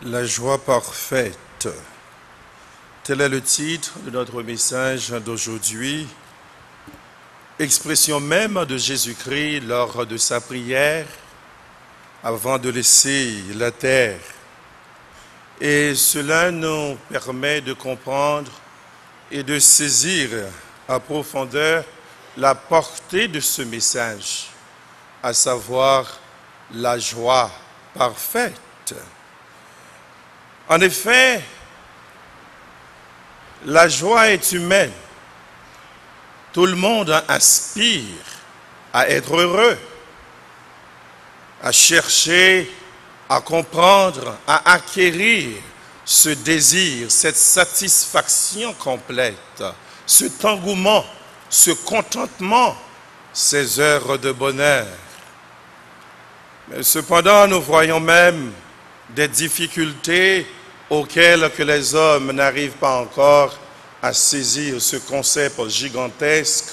La joie parfaite. Tel est le titre de notre message d'aujourd'hui. Expression même de Jésus-Christ lors de sa prière avant de laisser la terre. Et cela nous permet de comprendre et de saisir à profondeur la portée de ce message, à savoir la joie parfaite. En effet, la joie est humaine. Tout le monde aspire à être heureux, à chercher, à comprendre, à acquérir ce désir, cette satisfaction complète, cet engouement, ce contentement, ces heures de bonheur. Mais cependant, nous voyons même des difficultés auxquelles que les hommes n'arrivent pas encore à saisir ce concept gigantesque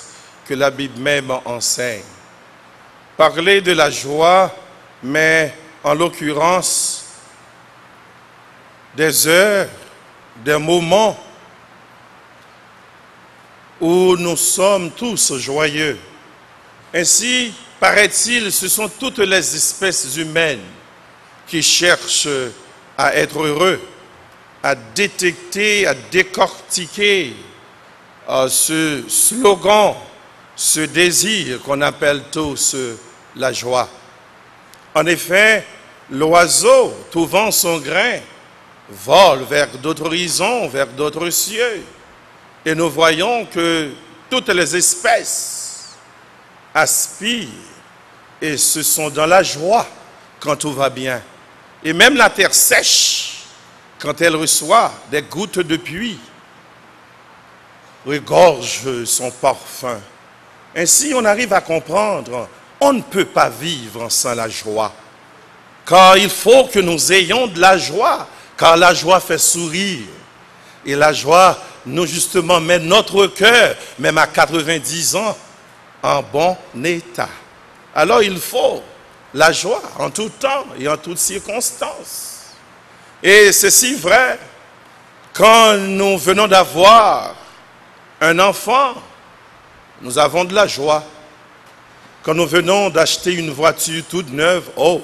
que la Bible même enseigne. Parler de la joie, mais en l'occurrence des heures, des moments où nous sommes tous joyeux. Ainsi, paraît-il, ce sont toutes les espèces humaines qui cherchent à être heureux, à détecter, à décortiquer ce slogan, ce désir qu'on appelle tous la joie. En effet, l'oiseau, trouvant son grain, vole vers d'autres horizons, vers d'autres cieux. Et nous voyons que toutes les espèces aspirent et se sont dans la joie quand tout va bien. Et même la terre sèche, quand elle reçoit des gouttes de pluie, regorge son parfum. Ainsi, on arrive à comprendre, on ne peut pas vivre sans la joie. Car il faut que nous ayons de la joie, car la joie fait sourire. Et la joie, nous justement, met notre cœur, même à 90 ans, en bon état. Alors il faut la joie en tout temps et en toutes circonstances. Et c'est si vrai, quand nous venons d'avoir un enfant, nous avons de la joie. Quand nous venons d'acheter une voiture toute neuve, oh,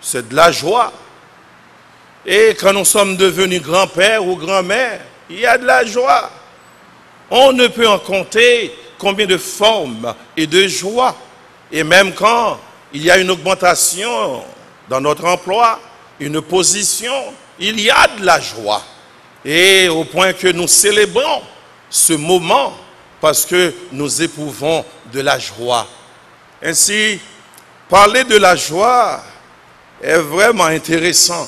c'est de la joie. Et quand nous sommes devenus grands-pères ou grand-mères, il y a de la joie. On ne peut en compter combien de formes et de joie. Et même quand il y a une augmentation dans notre emploi, une position, il y a de la joie. Et au point que nous célébrons ce moment parce que nous éprouvons de la joie. Ainsi, parler de la joie est vraiment intéressant.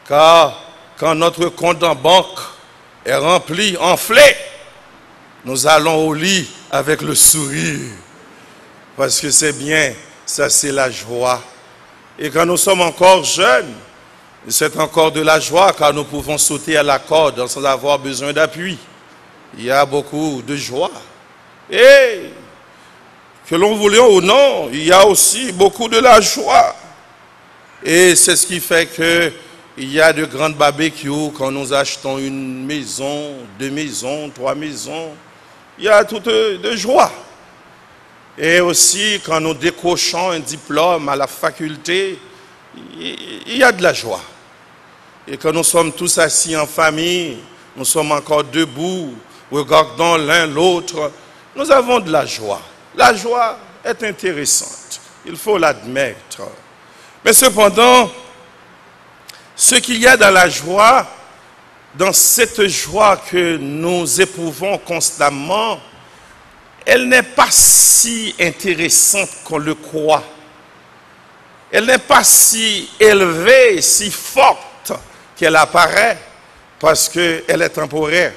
Car quand notre compte en banque est rempli, enflé, nous allons au lit avec le sourire. Parce que c'est bien, ça c'est la joie. Et quand nous sommes encore jeunes, c'est encore de la joie car nous pouvons sauter à la corde sans avoir besoin d'appui. Il y a beaucoup de joie. Et que l'on voulait ou non, il y a aussi beaucoup de la joie. Et c'est ce qui fait que il y a de grandes barbecues quand nous achetons une maison, 2 maisons, 3 maisons. Il y a toute de joie. Et aussi, quand nous décrochons un diplôme à la faculté, il y a de la joie. Et quand nous sommes tous assis en famille, nous sommes encore debout, regardant l'un l'autre, nous avons de la joie. La joie est intéressante, il faut l'admettre. Mais cependant, ce qu'il y a dans la joie, dans cette joie que nous éprouvons constamment, elle n'est pas si intéressante qu'on le croit. Elle n'est pas si élevée, si forte qu'elle apparaît parce qu'elle est temporaire.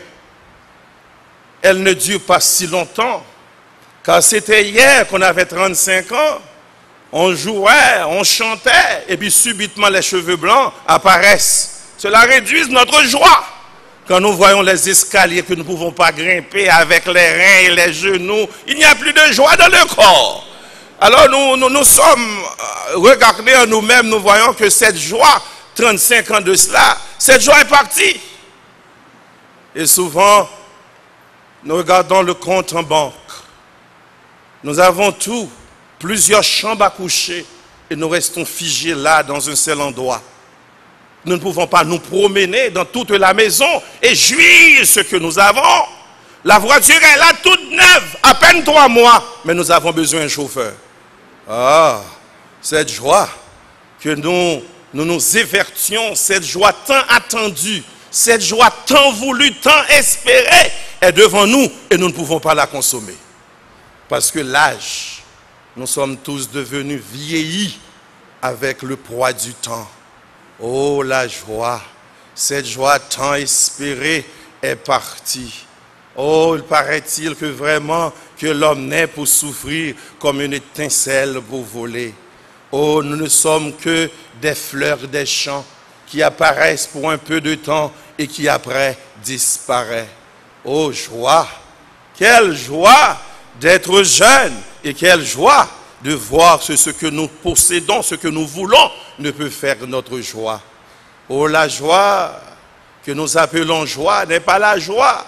Elle ne dure pas si longtemps, car c'était hier qu'on avait 35 ans. On jouait, on chantait, et puis subitement les cheveux blancs apparaissent. Cela réduit notre joie. Quand nous voyons les escaliers que nous ne pouvons pas grimper avec les reins et les genoux, il n'y a plus de joie dans le corps. Alors nous sommes regardés en nous-mêmes, nous voyons que cette joie 35 ans de cela, cette joie est partie. Et souvent, nous regardons le compte en banque. Nous avons tout, plusieurs chambres à coucher, et nous restons figés là dans un seul endroit. Nous ne pouvons pas nous promener dans toute la maison et jouir ce que nous avons. La voiture est là toute neuve, à peine 3 mois, mais nous avons besoin d'un chauffeur. Ah, cette joie que nous nous évertions, cette joie tant attendue, cette joie tant voulue, tant espérée, est devant nous et nous ne pouvons pas la consommer. Parce que l'âge, nous sommes tous devenus vieillis avec le poids du temps. Oh, la joie, cette joie tant espérée est partie. Oh, il paraît-il que vraiment que l'homme naît pour souffrir comme une étincelle pour voler. Oh, nous ne sommes que des fleurs des champs qui apparaissent pour un peu de temps et qui après disparaissent. Oh, joie! Quelle joie d'être jeune et quelle joie de voir ce que nous possédons, ce que nous voulons, ne peut faire notre joie. Oh, la joie que nous appelons joie n'est pas la joie,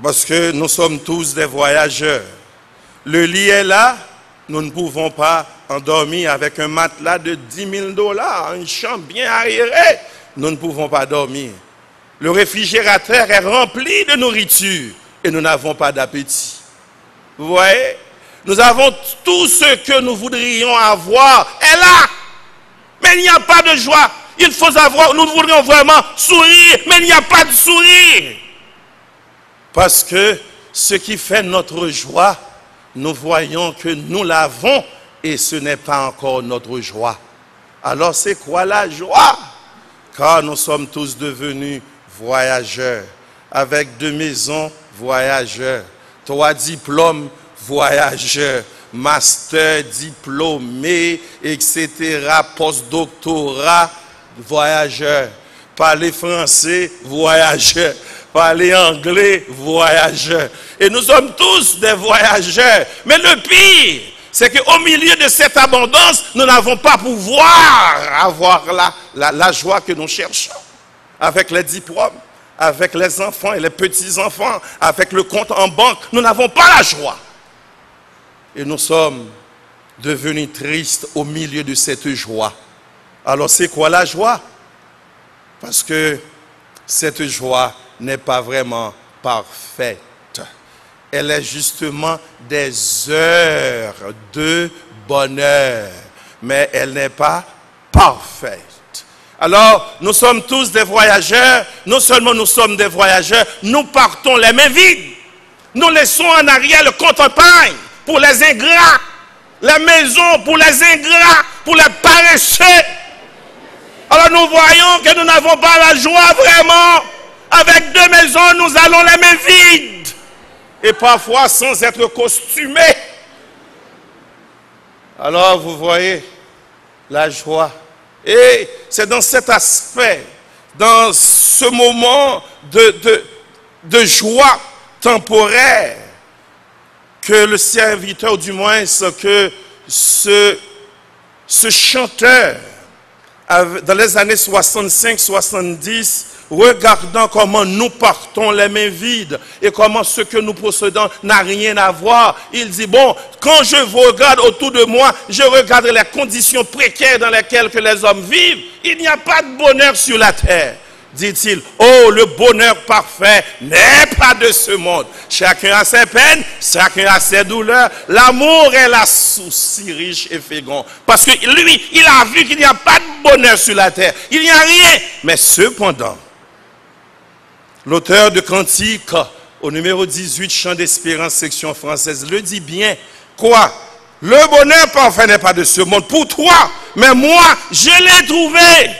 parce que nous sommes tous des voyageurs. Le lit est là, nous ne pouvons pas endormir avec un matelas de 10 000 $, une chambre bien aérée, nous ne pouvons pas dormir. Le réfrigérateur est rempli de nourriture et nous n'avons pas d'appétit. Vous voyez? Nous avons tout ce que nous voudrions avoir est là. Mais il n'y a pas de joie. Il faut avoir, nous voudrions vraiment sourire, mais il n'y a pas de sourire. Parce que ce qui fait notre joie, nous voyons que nous l'avons et ce n'est pas encore notre joie. Alors c'est quoi la joie? Car nous sommes tous devenus voyageurs, avec 2 maisons, voyageurs, 3 diplômes, voyageurs, master, diplômé, etc., postdoctorat, voyageurs, parler français, voyageurs, parler anglais, voyageurs. Et nous sommes tous des voyageurs. Mais le pire, c'est qu'au milieu de cette abondance, nous n'avons pas pouvoir avoir la joie que nous cherchons. Avec les diplômes, avec les enfants et les petits-enfants, avec le compte en banque, nous n'avons pas la joie. Et nous sommes devenus tristes au milieu de cette joie. Alors c'est quoi la joie? Parce que cette joie n'est pas vraiment parfaite. Elle est justement des heures de bonheur, mais elle n'est pas parfaite. Alors, nous sommes tous des voyageurs. Non seulement nous sommes des voyageurs, nous partons les mains vides. Nous laissons en arrière le compte en paille pour les ingrats, la maison pour les ingrats, pour les paresseux. Alors nous voyons que nous n'avons pas la joie vraiment. Avec 2 maisons, nous allons les mains vides. Et parfois sans être costumés. Alors vous voyez la joie. Et c'est dans cet aspect, dans ce moment de joie temporaire, que le serviteur, du moins, que ce chanteur, dans les années 65-70, regardant comment nous partons les mains vides et comment ce que nous possédons n'a rien à voir, il dit, bon, quand je regarde autour de moi, je regarde les conditions précaires dans lesquelles que les hommes vivent, il n'y a pas de bonheur sur la terre. Dit-il, oh, le bonheur parfait n'est pas de ce monde. Chacun a ses peines, chacun a ses douleurs. L'amour est la source si riche et féconde. Parce que lui, il a vu qu'il n'y a pas de bonheur sur la terre. Il n'y a rien. Mais cependant, l'auteur de Cantique, au numéro 18, Chant d'espérance, section française, le dit bien. Quoi? Le bonheur parfait n'est pas de ce monde pour toi. Mais moi, je l'ai trouvé.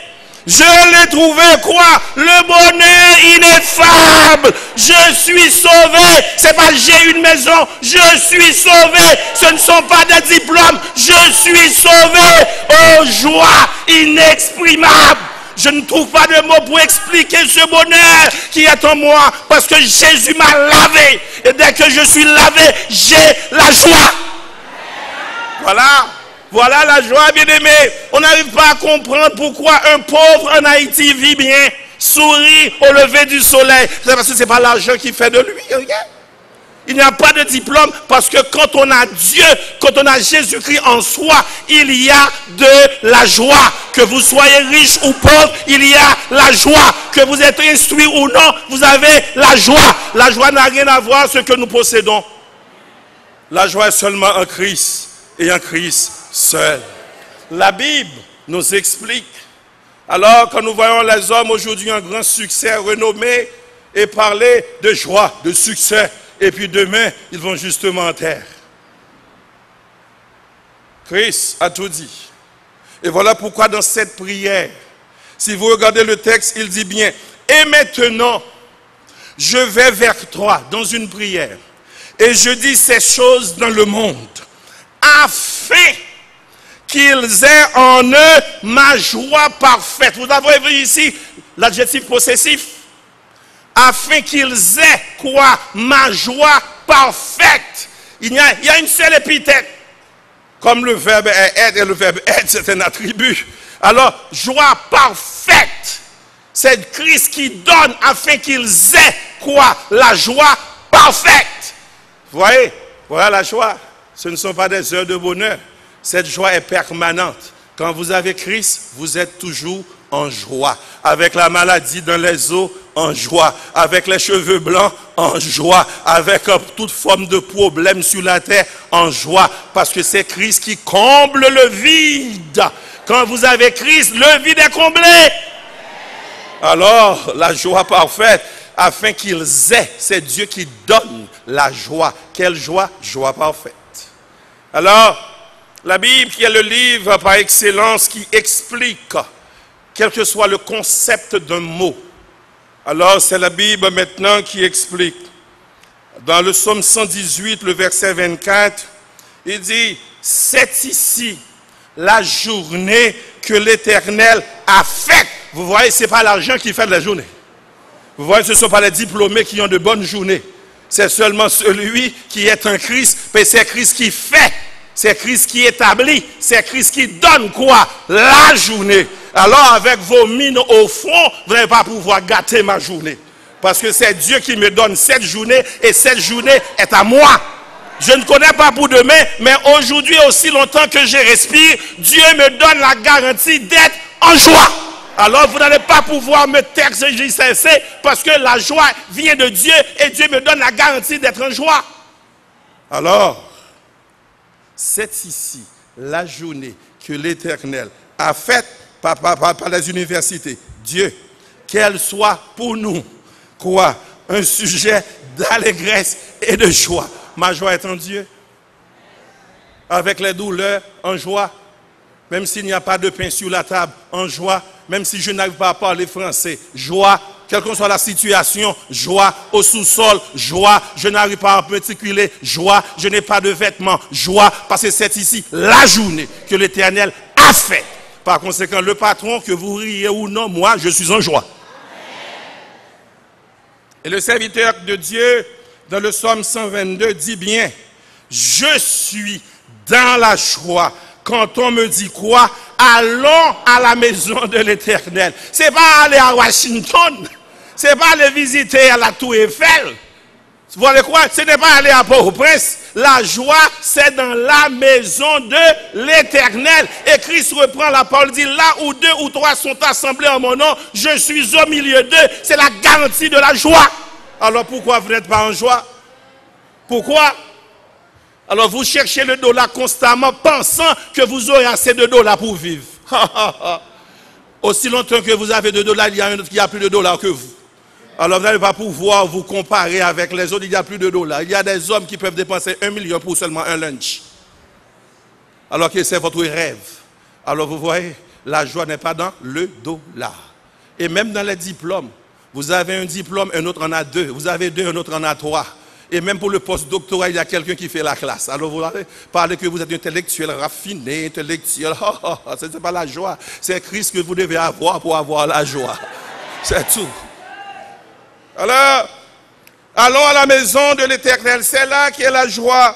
Je l'ai trouvé quoi? Le bonheur ineffable. Je suis sauvé. C'est pas j'ai une maison. Je suis sauvé. Ce ne sont pas des diplômes. Je suis sauvé. Oh, joie inexprimable. Je ne trouve pas de mots pour expliquer ce bonheur qui est en moi. Parce que Jésus m'a lavé. Et dès que je suis lavé, j'ai la joie. Voilà. Voilà la joie, bien-aimé. On n'arrive pas à comprendre pourquoi un pauvre en Haïti vit bien, sourit au lever du soleil. C'est parce que ce n'est pas l'argent qui fait de lui. Regarde. Il n'y a pas de diplôme parce que quand on a Dieu, quand on a Jésus-Christ en soi, il y a de la joie. Que vous soyez riche ou pauvre, il y a la joie. Que vous êtes instruit ou non, vous avez la joie. La joie n'a rien à voir avec ce que nous possédons. La joie est seulement en Christ et en Christ seul. La Bible nous explique. Alors quand nous voyons les hommes aujourd'hui un grand succès renommé et parler de joie, de succès, et puis demain, ils vont justement en terre. Christ a tout dit. Et voilà pourquoi dans cette prière, si vous regardez le texte, il dit bien, et maintenant, je vais vers toi dans une prière, et je dis ces choses dans le monde, afin qu'ils aient en eux ma joie parfaite. Vous avez vu ici l'adjectif possessif. Afin qu'ils aient quoi? Ma joie parfaite. Il y a une seule épithète. Comme le verbe être, et le verbe être, c'est un attribut. Alors, joie parfaite. C'est Christ qui donne afin qu'ils aient quoi? La joie parfaite. Vous voyez? Voilà la joie. Ce ne sont pas des heures de bonheur. Cette joie est permanente. Quand vous avez Christ, vous êtes toujours en joie. Avec la maladie dans les os, en joie. Avec les cheveux blancs, en joie. Avec toute forme de problème sur la terre, en joie. Parce que c'est Christ qui comble le vide. Quand vous avez Christ, le vide est comblé. Alors, la joie parfaite, afin qu'ils aient, c'est Dieu qui donne la joie. Quelle joie? Joie parfaite. Alors, la Bible, qui est le livre par excellence qui explique, quel que soit le concept d'un mot. Alors, c'est la Bible maintenant qui explique. Dans le psaume 118, le verset 24, il dit, c'est ici la journée que l'Éternel a faite. Vous voyez, ce n'est pas l'argent qui fait de la journée. Vous voyez, ce ne sont pas les diplômés qui ont de bonnes journées. C'est seulement celui qui est en Christ, mais c'est Christ qui fait. C'est Christ qui établit, c'est Christ qui donne quoi? La journée. Alors avec vos mines au front, vous n'allez pas pouvoir gâter ma journée. Parce que c'est Dieu qui me donne cette journée et cette journée est à moi. Je ne connais pas pour demain, mais aujourd'hui, aussi longtemps que je respire, Dieu me donne la garantie d'être en joie. Alors vous n'allez pas pouvoir me tergiverser parce que la joie vient de Dieu et Dieu me donne la garantie d'être en joie. Alors, c'est ici la journée que l'Éternel a faite par les universités. Dieu, qu'elle soit pour nous, quoi? Un sujet d'allégresse et de joie. Ma joie est en Dieu. Avec les douleurs, en joie. Même s'il n'y a pas de pain sur la table, en joie. Même si je n'arrive pas à parler français, joie. Quelle que soit la situation, joie. Au sous-sol, joie. Je n'arrive pas à particulier, joie. Je n'ai pas de vêtements, joie. Parce que c'est ici la journée que l'Éternel a fait. Par conséquent, le patron, que vous riez ou non, moi, je suis en joie. Et le serviteur de Dieu, dans le psaume 122, dit bien, je suis dans la joie. Quand on me dit quoi? Allons à la maison de l'Éternel. Ce n'est pas aller à Washington. Ce n'est pas aller visiter à la Tour Eiffel. Vous voyez quoi? Ce n'est pas aller à Port-au-Prince. La joie, c'est dans la maison de l'Éternel. Et Christ reprend la parole, dit, là où 2 ou 3 sont assemblés en mon nom, je suis au milieu d'eux. C'est la garantie de la joie. Alors pourquoi vous n'êtes pas en joie? Pourquoi? Alors vous cherchez le dollar constamment, pensant que vous aurez assez de dollars pour vivre. Aussi longtemps que vous avez de dollars, il y a un autre qui a plus de dollars que vous. Alors vous n'allez pas pouvoir vous comparer avec les autres, il y a plus de dollars. Il y a des hommes qui peuvent dépenser 1 million pour seulement un lunch. Alors que c'est votre rêve. Alors vous voyez, la joie n'est pas dans le dollar. Et même dans les diplômes, vous avez un diplôme, un autre en a 2. Vous avez 2, un autre en a 3. Et même pour le post-doctorat, il y a quelqu'un qui fait la classe. Alors vous parlez que vous êtes intellectuel, raffiné, intellectuel. Ce n'est pas la joie. C'est Christ que vous devez avoir pour avoir la joie. C'est tout. Alors, allons à la maison de l'Éternel. C'est là qu'est la joie.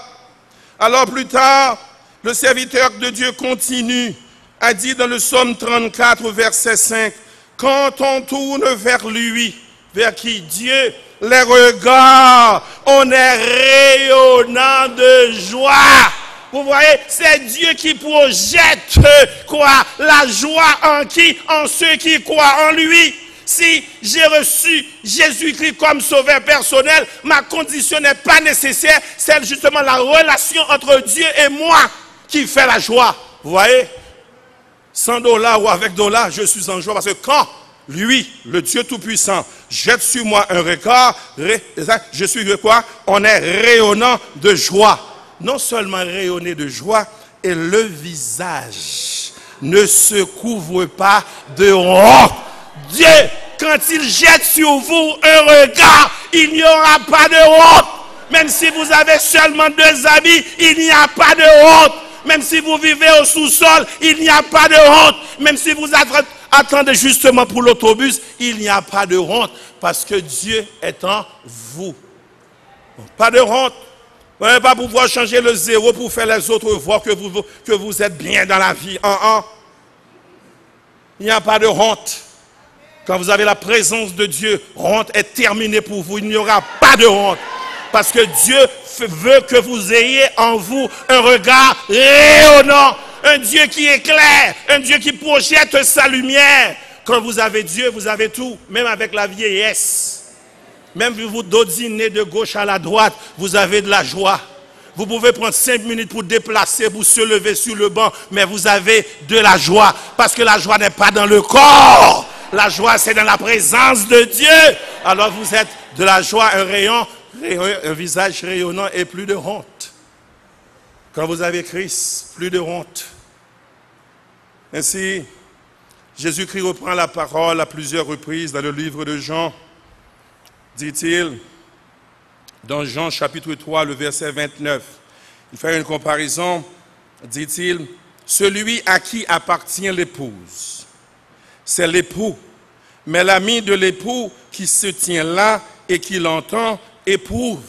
Alors plus tard, Le serviteur de Dieu continue, a dit dans le psaume 34, verset 5, quand on tourne vers lui, vers qui? Dieu, les regards, on est rayonnant de joie. Vous voyez, c'est Dieu qui projette quoi? La joie en qui? En ceux qui croient en lui. Si j'ai reçu Jésus-Christ comme sauveur personnel, ma condition n'est pas nécessaire. C'est justement la relation entre Dieu et moi qui fait la joie. Vous voyez? $100 ou avec $, je suis en joie parce que quand lui, le Dieu Tout-Puissant, jette sur moi un regard, je suis de quoi? On est rayonnant de joie. Non seulement rayonner de joie, et le visage ne se couvre pas de honte. Dieu, quand il jette sur vous un regard, il n'y aura pas de honte. Même si vous avez seulement 2 amis, il n'y a pas de honte. Même si vous vivez au sous-sol, il n'y a pas de honte. Même si vous attendez justement pour l'autobus, il n'y a pas de honte. Parce que Dieu est en vous. Pas de honte. Vous n'allez pas pouvoir changer le 0 pour faire les autres voir que vous êtes bien dans la vie. Il n'y a pas de honte. Quand vous avez la présence de Dieu, honte est terminée pour vous. Il n'y aura pas de honte. Parce que Dieu veut que vous ayez en vous un regard rayonnant. Un Dieu qui éclaire. Un Dieu qui projette sa lumière. Quand vous avez Dieu, vous avez tout. Même avec la vieillesse. Même si vous dodinez de gauche à la droite, vous avez de la joie. Vous pouvez prendre 5 minutes pour déplacer, pour se lever sur le banc. Mais vous avez de la joie. Parce que la joie n'est pas dans le corps. La joie, c'est dans la présence de Dieu. Alors vous êtes de la joie, un visage rayonnant et plus de honte. Quand vous avez Christ, plus de honte. Ainsi, Jésus-Christ reprend la parole à plusieurs reprises dans le livre de Jean. Dit-il, dans Jean chapitre 3, le verset 29, il fait une comparaison, dit-il, celui à qui appartient l'épouse, c'est l'époux, mais l'ami de l'époux qui se tient là et qui l'entend éprouve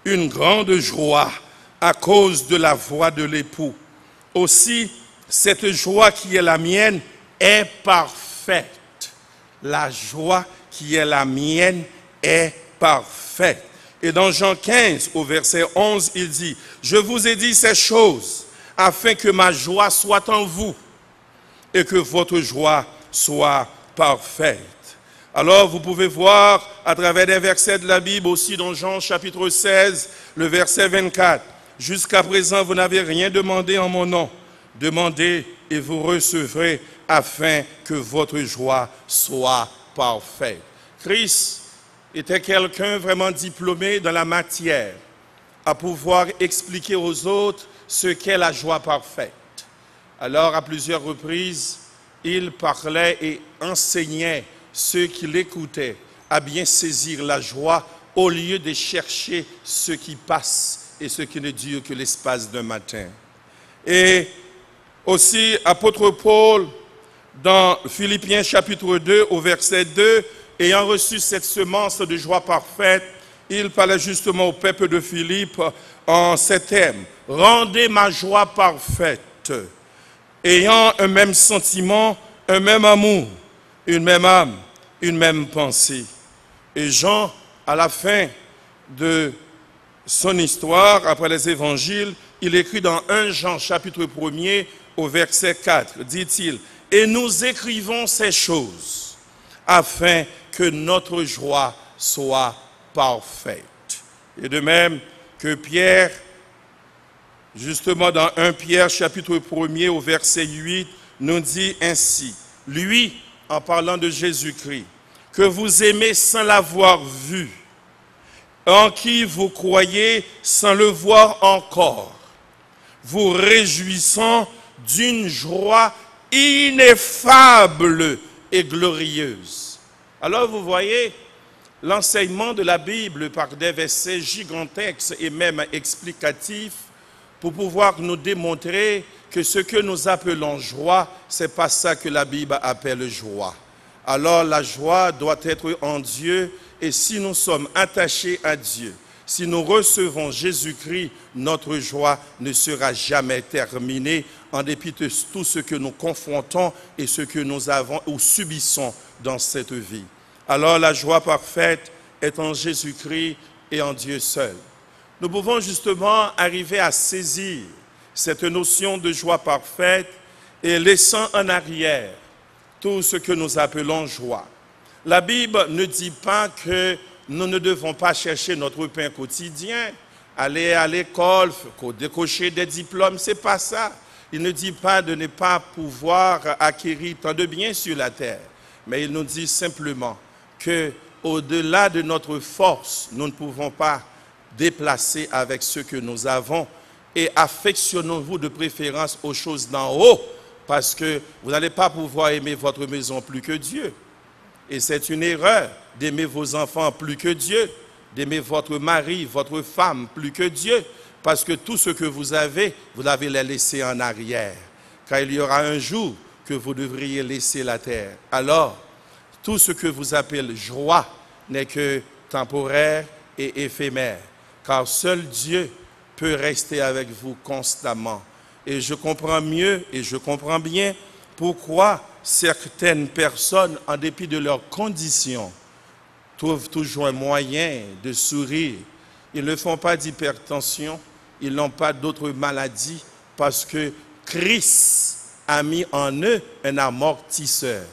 une grande joie à cause de la voix de l'époux. Aussi, cette joie qui est la mienne est parfaite. La joie qui est la mienne est parfaite. Et dans Jean 15, au verset 11, il dit, « Je vous ai dit ces choses afin que ma joie soit en vous et que votre joie soit parfaite. » Alors vous pouvez voir à travers des versets de la Bible aussi dans Jean chapitre 16, le verset 24. « Jusqu'à présent, vous n'avez rien demandé en mon nom. Demandez et vous recevrez afin que votre joie soit parfaite. » Christ était quelqu'un vraiment diplômé dans la matière, à pouvoir expliquer aux autres ce qu'est la joie parfaite. Alors, à plusieurs reprises, il parlait et enseignait ceux qui l'écoutaient à bien saisir la joie au lieu de chercher ce qui passe et ce qui ne dure que l'espace d'un matin. Et aussi, apôtre Paul, dans Philippiens chapitre 2, au verset 2, ayant reçu cette semence de joie parfaite, il parlait justement au peuple de Philippe en ces termes. « Rendez ma joie parfaite, ayant un même sentiment, un même amour, une même âme, une même pensée. » Et Jean, à la fin de son histoire, après les évangiles, il écrit dans 1 Jean chapitre 1er au verset 4, dit-il, « Et nous écrivons ces choses afin que notre joie soit parfaite. » Et de même que Pierre, justement dans 1 Pierre chapitre 1er au verset 8, nous dit ainsi, lui, en parlant de Jésus-Christ, que vous aimez sans l'avoir vu, en qui vous croyez sans le voir encore, vous réjouissant d'une joie ineffable et glorieuse. Alors vous voyez, l'enseignement de la Bible par des versets gigantesques et même explicatifs pour pouvoir nous démontrer que ce que nous appelons joie, ce n'est pas ça que la Bible appelle joie. Alors la joie doit être en Dieu, et si nous sommes attachés à Dieu, Si nous recevons Jésus-Christ, notre joie ne sera jamais terminée en dépit de tout ce que nous confrontons et ce que nous avons ou subissons dans cette vie. Alors la joie parfaite est en Jésus-Christ et en Dieu seul. Nous pouvons justement arriver à saisir cette notion de joie parfaite et laissant en arrière tout ce que nous appelons joie. La Bible ne dit pas que nous ne devons pas chercher notre pain quotidien, aller à l'école, décocher des diplômes, c'est pas ça. Il ne dit pas de ne pas pouvoir acquérir tant de biens sur la terre, mais il nous dit simplement que au-delà de notre force, nous ne pouvons pas déplacer avec ce que nous avons et affectionnons-vous de préférence aux choses d'en haut parce que vous n'allez pas pouvoir aimer votre maison plus que Dieu. Et c'est une erreur d'aimer vos enfants plus que Dieu, d'aimer votre mari, votre femme plus que Dieu, parce que tout ce que vous l'avez les laissé en arrière. Car il y aura un jour que vous devriez laisser la terre. Alors, tout ce que vous appelez joie n'est que temporaire et éphémère, car seul Dieu peut rester avec vous constamment. Et je comprends mieux et je comprends bien pourquoi certaines personnes, en dépit de leurs conditions, trouvent toujours un moyen de sourire. Ils ne font pas d'hypertension, ils n'ont pas d'autres maladies, parce que Christ a mis en eux un amortisseur,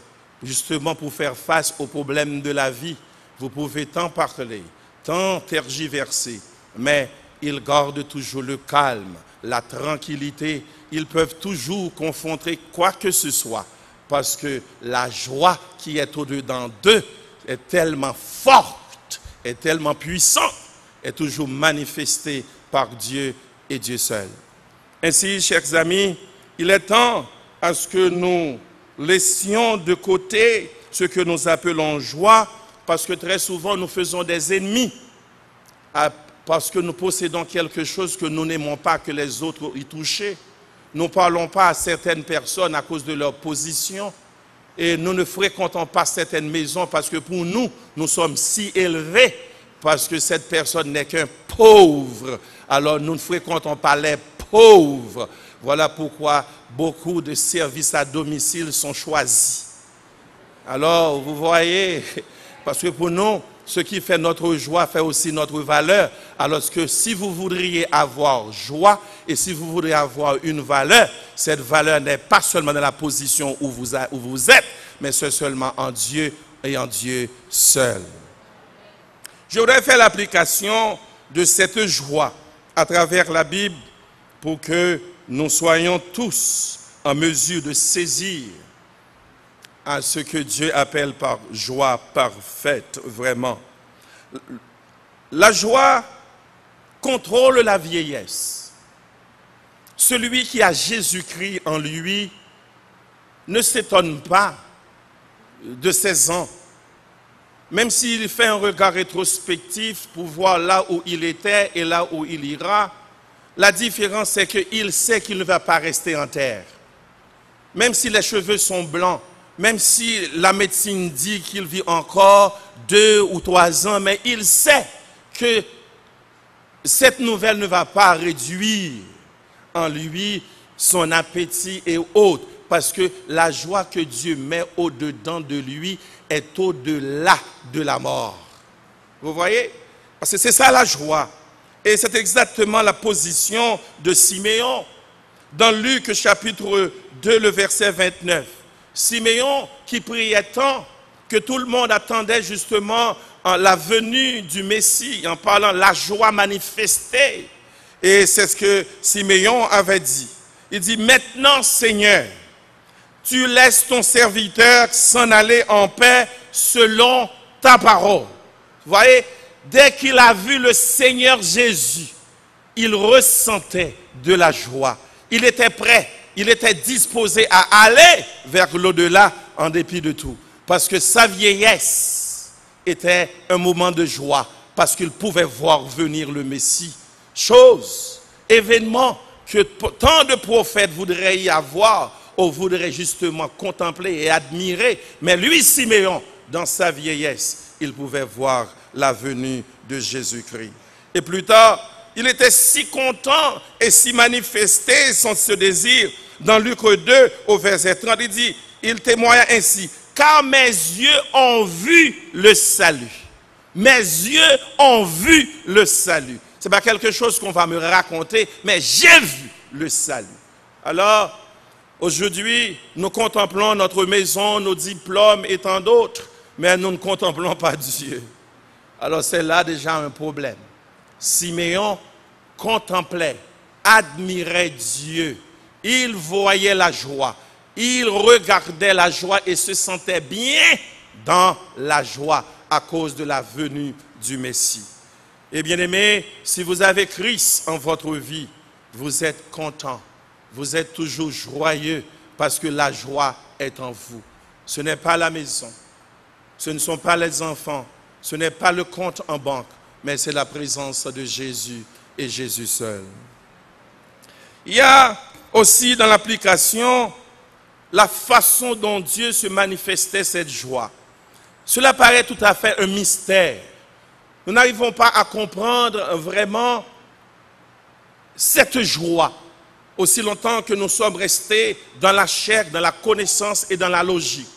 justement pour faire face aux problèmes de la vie. Vous pouvez tant parler, tant tergiverser, mais ils gardent toujours le calme, la tranquillité. Ils peuvent toujours confronter quoi que ce soit, parce que la joie qui est au-dedans d'eux est tellement forte, est tellement puissante, est toujours manifestée par Dieu et Dieu seul. Ainsi, chers amis, il est temps à ce que nous laissions de côté ce que nous appelons joie, parce que très souvent nous faisons des ennemis, parce que nous possédons quelque chose que nous n'aimons pas que les autres y touchent. Nous ne parlons pas à certaines personnes à cause de leur position, et nous ne fréquentons pas certaines maisons parce que pour nous, nous sommes si élevés, parce que cette personne n'est qu'un pauvre. Alors nous ne fréquentons pas les pauvres. Voilà pourquoi beaucoup de services à domicile sont choisis. Alors vous voyez, parce que pour nous, ce qui fait notre joie fait aussi notre valeur. Alors que si vous voudriez avoir joie et si vous voudriez avoir une valeur, cette valeur n'est pas seulement dans la position où vous êtes, mais c'est seulement en Dieu et en Dieu seul. Je voudrais faire l'application de cette joie à travers la Bible pour que nous soyons tous en mesure de saisir à ce que Dieu appelle par joie parfaite, vraiment. La joie contrôle la vieillesse. Celui qui a Jésus-Christ en lui ne s'étonne pas de ses ans. Même s'il fait un regard rétrospectif pour voir là où il était et là où il ira, la différence c'est qu'il sait qu'il ne va pas rester en terre. Même si les cheveux sont blancs, même si la médecine dit qu'il vit encore 2 ou 3 ans, mais il sait que cette nouvelle ne va pas réduire en lui son appétit et autres, parce que la joie que Dieu met au-dedans de lui est au-delà de la mort. Vous voyez? Parce que c'est ça la joie. Et c'est exactement la position de Siméon. Dans Luc chapitre 2, le verset 29. Siméon qui priait tant que tout le monde attendait justement la venue du Messie, en parlant de la joie manifestée. Et c'est ce que Siméon avait dit. Il dit, maintenant Seigneur, tu laisses ton serviteur s'en aller en paix selon ta parole. Vous voyez, dès qu'il a vu le Seigneur Jésus, il ressentait de la joie. Il était prêt, il était disposé à aller vers l'au-delà en dépit de tout. Parce que sa vieillesse était un moment de joie, parce qu'il pouvait voir venir le Messie. Chose, événement que tant de prophètes voudraient y avoir, ou voudraient justement contempler et admirer. Mais lui, Siméon, dans sa vieillesse, il pouvait voir la venue de Jésus-Christ. Et plus tard, il était si content et si manifesté ce désir. Dans Luc 2, au verset 30, il dit, il témoigna ainsi, car mes yeux ont vu le salut. Mes yeux ont vu le salut. Ce n'est pas quelque chose qu'on va me raconter, mais j'ai vu le salut. Alors, aujourd'hui, nous contemplons notre maison, nos diplômes et tant d'autres, mais nous ne contemplons pas Dieu. Alors c'est là déjà un problème. Siméon contemplait, admirait Dieu. Il voyait la joie. Il regardait la joie et se sentait bien dans la joie à cause de la venue du Messie. Et bien aimés, si vous avez Christ en votre vie, vous êtes content. Vous êtes toujours joyeux parce que la joie est en vous. Ce n'est pas la maison, ce ne sont pas les enfants, ce n'est pas le compte en banque, mais c'est la présence de Jésus et Jésus seul. Il y a aussi dans l'application la façon dont Dieu se manifestait cette joie. Cela paraît tout à fait un mystère. Nous n'arrivons pas à comprendre vraiment cette joie aussi longtemps que nous sommes restés dans la chair, dans la connaissance et dans la logique.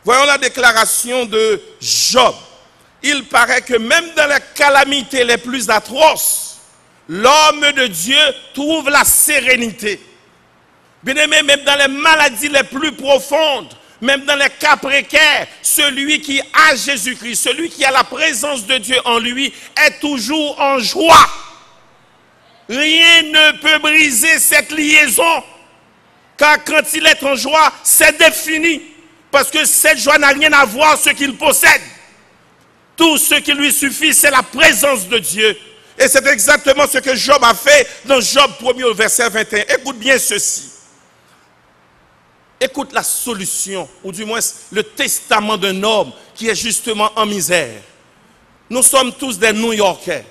Voyons la déclaration de Job. Il paraît que même dans les calamités les plus atroces, l'homme de Dieu trouve la sérénité. Bien-aimé, même dans les maladies les plus profondes, même dans les cas précaires, celui qui a Jésus-Christ, celui qui a la présence de Dieu en lui, est toujours en joie. Rien ne peut briser cette liaison, car quand il est en joie, c'est défini, parce que cette joie n'a rien à voir avec ce qu'il possède. Tout ce qui lui suffit, c'est la présence de Dieu. Et c'est exactement ce que Job a fait dans Job 1er au verset 21. Écoute bien ceci. Écoute la solution, ou du moins le testament d'un homme qui est justement en misère. Nous sommes tous des New-Yorkais.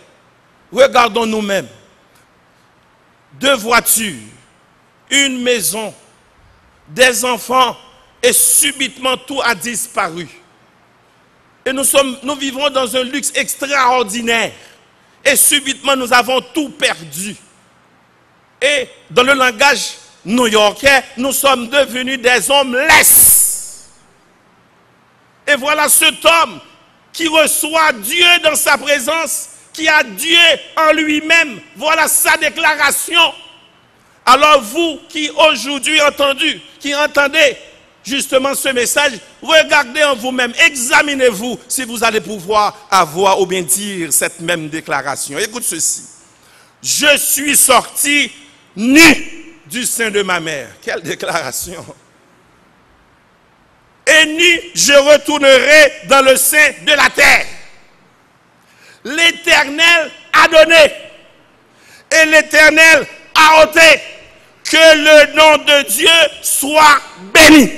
Regardons nous-mêmes. 2 voitures, une maison, des enfants, et subitement tout a disparu. Et nous vivons dans un luxe extraordinaire. Et subitement nous avons tout perdu. Et dans le langage new-yorkais, nous sommes devenus des hommes laisses. Et voilà cet homme qui reçoit Dieu dans sa présence, qui a Dieu en lui-même. Voilà sa déclaration. Alors vous qui aujourd'hui entendez justement ce message, regardez en vous-même, examinez-vous si vous allez pouvoir avoir ou bien dire cette même déclaration. Écoute ceci. Je suis sorti nu du sein de ma mère. Quelle déclaration! Et nu, je retournerai dans le sein de la terre. L'Éternel a donné et l'Éternel a ôté. Que le nom de Dieu soit béni.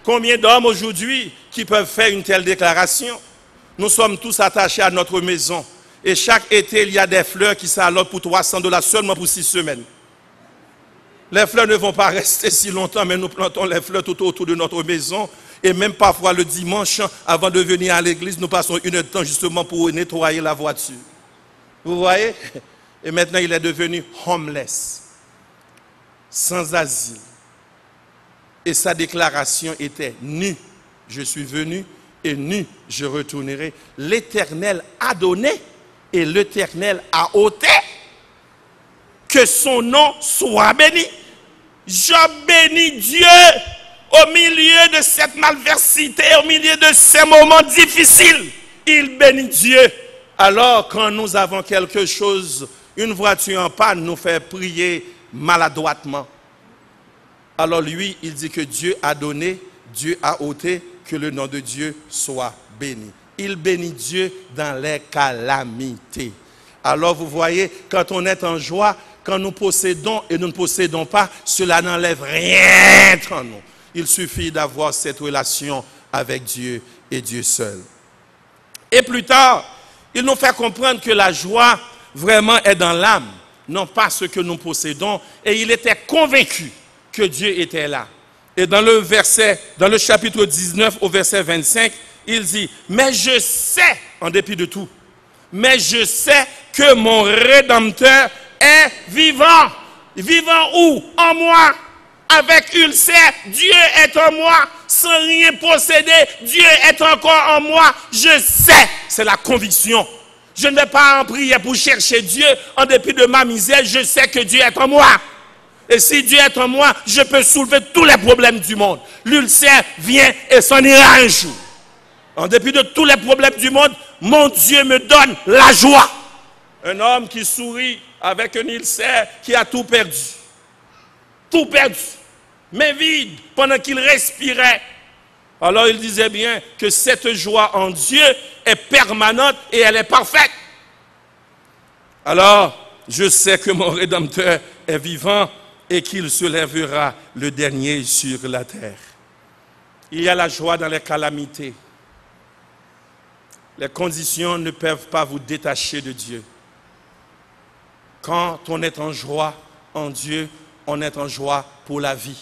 Combien d'hommes aujourd'hui qui peuvent faire une telle déclaration? Nous sommes tous attachés à notre maison. Et chaque été, il y a des fleurs qui s'allotent pour $300 seulement pour 6 semaines. Les fleurs ne vont pas rester si longtemps, mais nous plantons les fleurs tout autour de notre maison. Et même parfois le dimanche, avant de venir à l'église, nous passons une heure de temps justement pour nettoyer la voiture. Vous voyez? Et maintenant, il est devenu homeless, sans asile. Et sa déclaration était nu, je suis venu, et nu, je retournerai. L'Éternel a donné et l'Éternel a ôté. Que son nom soit béni. Job bénit Dieu au milieu de cette malversité, au milieu de ces moments difficiles. Il bénit Dieu. Alors, quand nous avons quelque chose, une voiture en panne nous fait prier maladroitement. Alors lui, il dit que Dieu a donné, Dieu a ôté, que le nom de Dieu soit béni. Il bénit Dieu dans les calamités. Alors vous voyez, quand on est en joie, quand nous possédons et nous ne possédons pas, cela n'enlève rien en nous. Il suffit d'avoir cette relation avec Dieu et Dieu seul. Et plus tard, il nous fait comprendre que la joie vraiment est dans l'âme, non pas ce que nous possédons. Et il était convaincu que Dieu était là. Et dans le chapitre 19 au verset 25, il dit, mais je sais, en dépit de tout, mais je sais que mon Rédempteur est vivant. Vivant où? En moi. Avec ulcère, Dieu est en moi. Sans rien posséder, Dieu est encore en moi. Je sais, c'est la conviction. Je ne vais pas en prier pour chercher Dieu en dépit de ma misère. Je sais que Dieu est en moi. Et si Dieu est en moi, je peux soulever tous les problèmes du monde. L'ulcère vient et s'en ira un jour. En dépit de tous les problèmes du monde, mon Dieu me donne la joie. Un homme qui sourit avec un ulcère qui a tout perdu. Tout perdu. Mais vide pendant qu'il respirait. Alors il disait bien que cette joie en Dieu est permanente et elle est parfaite. Alors, je sais que mon Rédempteur est vivant et qu'il se lèvera le dernier sur la terre. Il y a la joie dans les calamités. Les conditions ne peuvent pas vous détacher de Dieu. Quand on est en joie en Dieu, on est en joie pour la vie.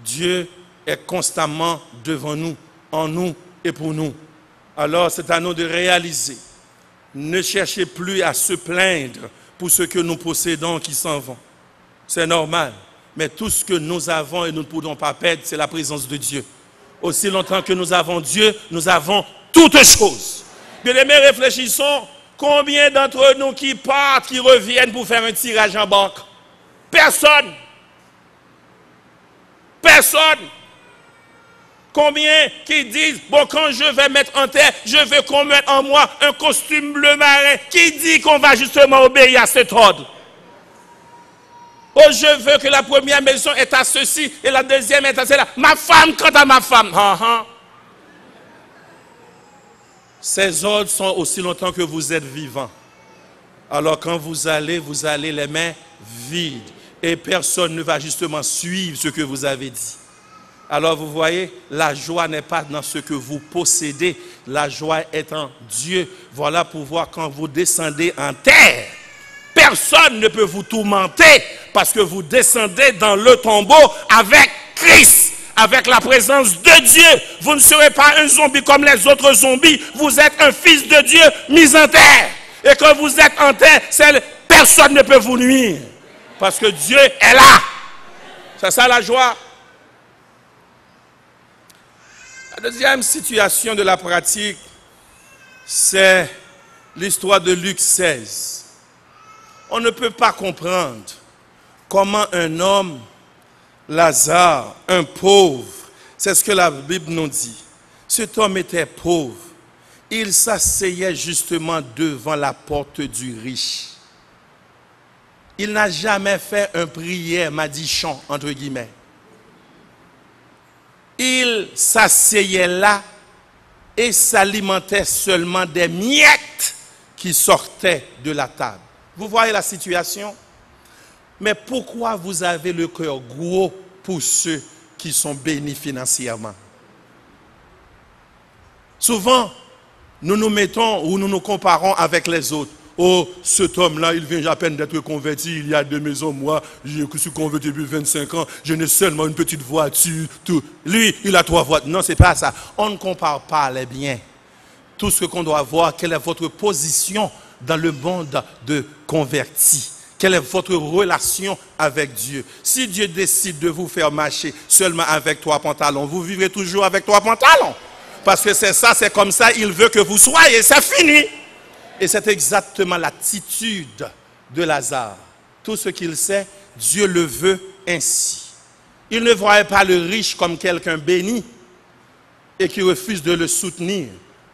Dieu est constamment devant nous, en nous et pour nous. Alors c'est à nous de réaliser. Ne cherchez plus à se plaindre pour ce que nous possédons qui s'en vont. C'est normal. Mais tout ce que nous avons et nous ne pouvons pas perdre, c'est la présence de Dieu. Aussi longtemps que nous avons Dieu, nous avons toutes choses. Bien-aimés, réfléchissons. Combien d'entre nous qui partent, qui reviennent pour faire un tirage en banque? Personne. Personne. Combien qui disent, bon, quand je vais mettre en terre, je veux qu'on mette en moi un costume bleu marin. Qui dit qu'on va justement obéir à cet ordre? Oh, je veux que la première maison est à ceci et la deuxième est à cela. Ma femme, quant à ma femme. Ces ordres sont aussi longtemps que vous êtes vivants. Alors quand vous allez les mains vides. Et personne ne va justement suivre ce que vous avez dit. Alors vous voyez, la joie n'est pas dans ce que vous possédez. La joie est en Dieu. Voilà pourquoi quand vous descendez en terre, personne ne peut vous tourmenter parce que vous descendez dans le tombeau avec Christ, avec la présence de Dieu. Vous ne serez pas un zombie comme les autres zombies. Vous êtes un fils de Dieu mis en terre. Et quand vous êtes en terre, personne ne peut vous nuire. Parce que Dieu est là. C'est ça la joie. La deuxième situation de la pratique, c'est l'histoire de Luc 16. On ne peut pas comprendre comment un homme, Lazare, un pauvre, c'est ce que la Bible nous dit. Cet homme était pauvre. Il s'asseyait justement devant la porte du riche. Il n'a jamais fait une prière madichon, entre guillemets. Il s'asseyait là et s'alimentait seulement des miettes qui sortaient de la table. Vous voyez la situation? Mais pourquoi vous avez le cœur gros pour ceux qui sont bénis financièrement? Souvent, nous nous mettons ou nous nous comparons avec les autres. Oh, cet homme-là, il vient à peine d'être converti, il y a 2 maisons, moi, je suis converti depuis 25 ans, je n'ai seulement une petite voiture, tout. Lui, il a 3 voitures. Non, c'est pas ça. On ne compare pas les biens. Tout ce qu'on doit voir, quelle est votre position dans le monde de convertis? Quelle est votre relation avec Dieu? Si Dieu décide de vous faire marcher seulement avec 3 pantalons, vous vivrez toujours avec 3 pantalons. Parce que c'est ça, c'est comme ça, il veut que vous soyez, c'est fini. Et c'est exactement l'attitude de Lazare. Tout ce qu'il sait, Dieu le veut ainsi. Il ne voyait pas le riche comme quelqu'un béni et qui refuse de le soutenir.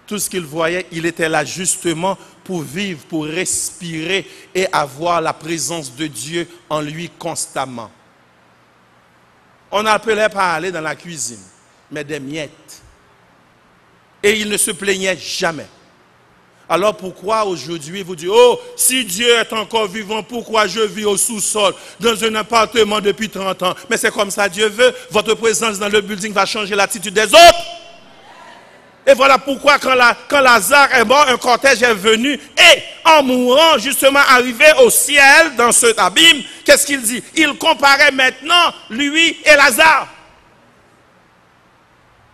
Tout ce qu'il voyait, il était là justement pour vivre, pour respirer et avoir la présence de Dieu en lui constamment. On n'appelait pas à aller dans la cuisine, mais des miettes. Et il ne se plaignait jamais. Alors pourquoi aujourd'hui vous dites, oh, si Dieu est encore vivant, pourquoi je vis au sous-sol, dans un appartement depuis 30 ans? Mais c'est comme ça Dieu veut, votre présence dans le building va changer l'attitude des autres. Et voilà pourquoi quand Lazare est mort, un cortège est venu et en mourant, justement arrivé au ciel, dans cet abîme, qu'est-ce qu'il dit? Il comparait maintenant lui et Lazare.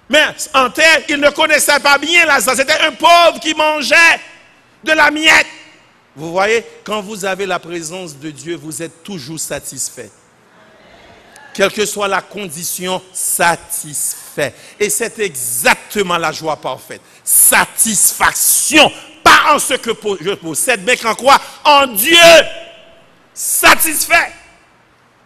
Mais en terre, il ne connaissait pas bien Lazare. C'était un pauvre qui mangeait de la miette. Vous voyez, quand vous avez la présence de Dieu, vous êtes toujours satisfait. Quelle que soit la condition, satisfait. Et c'est exactement la joie parfaite. Satisfaction. Pas en ce que je possède, mais qu'en quoi? En Dieu. Satisfait.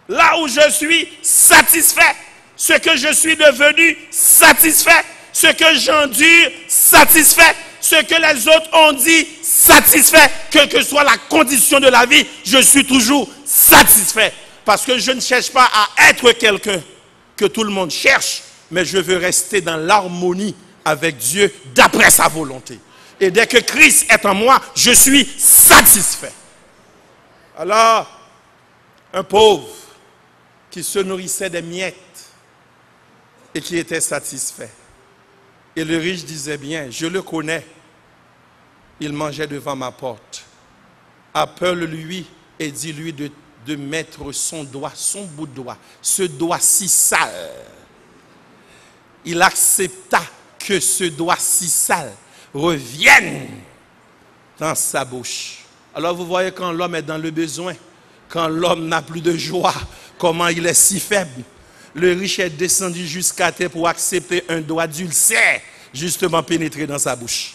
Là où je suis, satisfait. Ce que je suis devenu, satisfait. Ce que j'endure, satisfait. Ce que les autres ont dit, satisfait. Quelle que soit la condition de la vie, je suis toujours satisfait. Parce que je ne cherche pas à être quelqu'un que tout le monde cherche, mais je veux rester dans l'harmonie avec Dieu d'après sa volonté. Et dès que Christ est en moi, je suis satisfait. Alors, un pauvre qui se nourrissait des miettes et qui était satisfait. Et le riche disait bien, je le connais, il mangeait devant ma porte. Appelle-lui et dis-lui de mettre son doigt, son bout de doigt, ce doigt si sale. Il accepta que ce doigt si sale revienne dans sa bouche. Alors vous voyez quand l'homme est dans le besoin, quand l'homme n'a plus de joie, comment il est si faible. Le riche est descendu jusqu'à terre pour accepter un doigt d'ulcère, justement pénétrer dans sa bouche.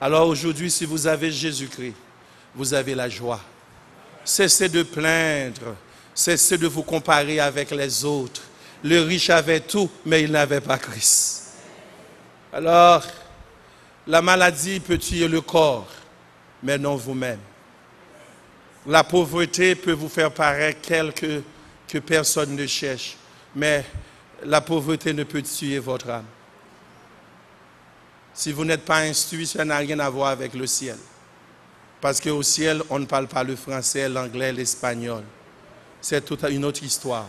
Alors aujourd'hui, si vous avez Jésus-Christ, vous avez la joie. Cessez de plaindre, cessez de vous comparer avec les autres. Le riche avait tout, mais il n'avait pas Christ. Alors, la maladie peut tuer le corps, mais non vous-même. La pauvreté peut vous faire paraître quelque que personne ne cherche, mais la pauvreté ne peut tuer votre âme. Si vous n'êtes pas instruit, ça n'a rien à voir avec le ciel. Parce qu'au ciel, on ne parle pas le français, l'anglais, l'espagnol. C'est toute une autre histoire.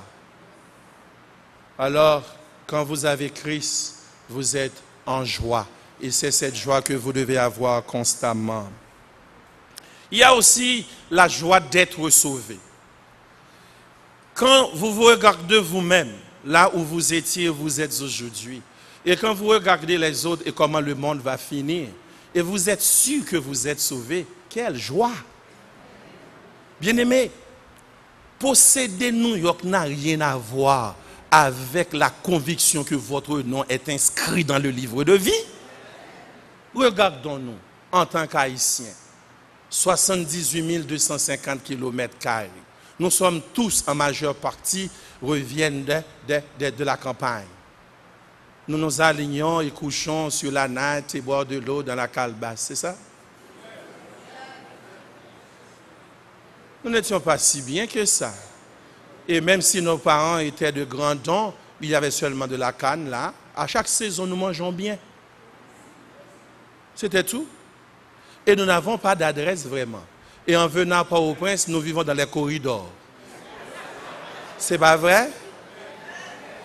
Alors, quand vous avez Christ, vous êtes en joie. Et c'est cette joie que vous devez avoir constamment. Il y a aussi la joie d'être sauvé. Quand vous vous regardez vous-même, là où vous étiez, vous êtes aujourd'hui, et quand vous regardez les autres et comment le monde va finir, et vous êtes sûr que vous êtes sauvé, quelle joie! Bien-aimés, posséder New York n'a rien à voir avec la conviction que votre nom est inscrit dans le livre de vie. Regardons-nous en tant qu'Haïtiens. 78 250 km². Nous sommes tous, en majeure partie, reviennent de la campagne. Nous nous alignons et couchons sur la natte et boire de l'eau dans la calebasse, c'est ça? Nous n'étions pas si bien que ça. Et même si nos parents étaient de grands dons, il y avait seulement de la canne là. À chaque saison, nous mangeons bien. C'était tout. Et nous n'avons pas d'adresse vraiment. Et en venant à Port-au-Prince, nous vivons dans les corridors. C'est pas vrai?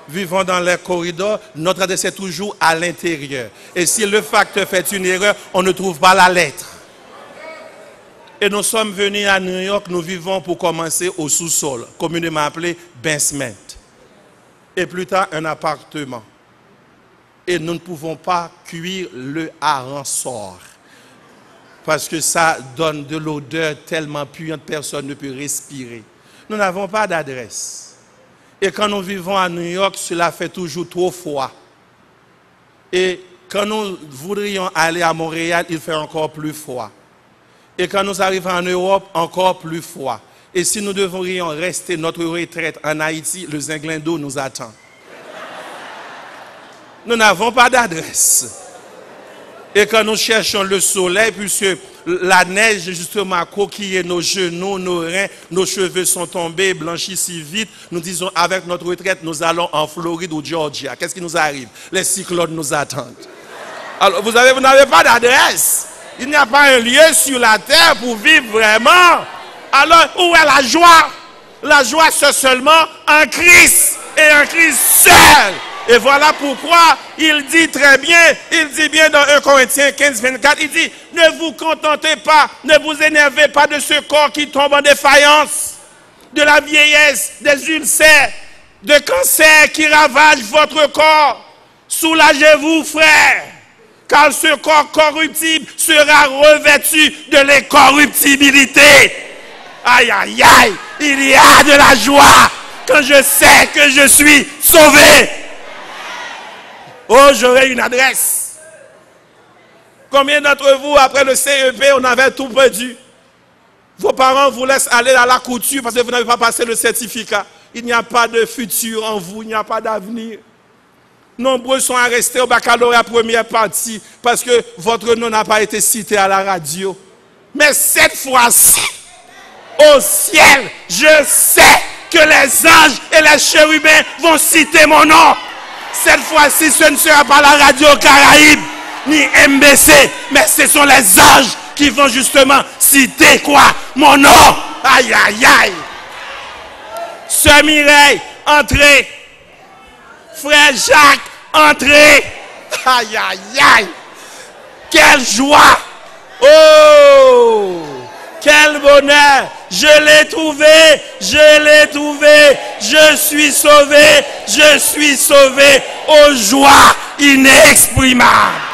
Vivons dans les corridors, notre adresse est toujours à l'intérieur. Et si le facteur fait une erreur, on ne trouve pas la lettre. Et nous sommes venus à New York, nous vivons pour commencer au sous-sol, communément appelé basement. Et plus tard, un appartement. Et nous ne pouvons pas cuire le hareng-sort. Parce que ça donne de l'odeur tellement puante, personne ne peut respirer. Nous n'avons pas d'adresse. Et quand nous vivons à New York, cela fait toujours trop froid. Et quand nous voudrions aller à Montréal, il fait encore plus froid. Et quand nous arrivons en Europe, encore plus froid. Et si nous devrions rester notre retraite en Haïti, le Zinglando nous attend. Nous n'avons pas d'adresse. Et quand nous cherchons le soleil, puisque la neige justement a coquillé nos genoux, nos reins, nos cheveux sont tombés, blanchis si vite, nous disons avec notre retraite, nous allons en Floride ou Georgia. Qu'est-ce qui nous arrive? Les cyclones nous attendent. Alors vous n'avez pas d'adresse. Il n'y a pas un lieu sur la terre pour vivre vraiment. Alors où est la joie? La joie c'est seulement en Christ et en Christ seul. Et voilà pourquoi il dit très bien, il dit bien dans 1 Corinthiens 15, 24, il dit, ne vous contentez pas, ne vous énervez pas de ce corps qui tombe en défaillance, de la vieillesse, des ulcères, de cancer qui ravagent votre corps. Soulagez-vous, frères. car ce corps corruptible sera revêtu de l'incorruptibilité. Aïe, aïe, aïe, il y a de la joie quand je sais que je suis sauvé. Oh, j'aurai une adresse. Combien d'entre vous, après le CEP, on avait tout perdu? Vos parents vous laissent aller à la couture parce que vous n'avez pas passé le certificat. Il n'y a pas de futur en vous, il n'y a pas d'avenir. Nombreux sont restés au baccalauréat première partie parce que votre nom n'a pas été cité à la radio. Mais cette fois-ci, au ciel, je sais que les anges et les chérubins vont citer mon nom. Cette fois-ci, ce ne sera pas la radio Caraïbe, ni MBC, mais ce sont les anges qui vont justement citer quoi? Mon nom. Aïe, aïe, aïe. Sœur Mireille, entrez. Frère Jacques, entrez. Aïe, aïe, aïe. Quelle joie. Oh, quel bonheur. Je l'ai trouvé, je l'ai trouvé. Je suis sauvé aux joies inexprimables.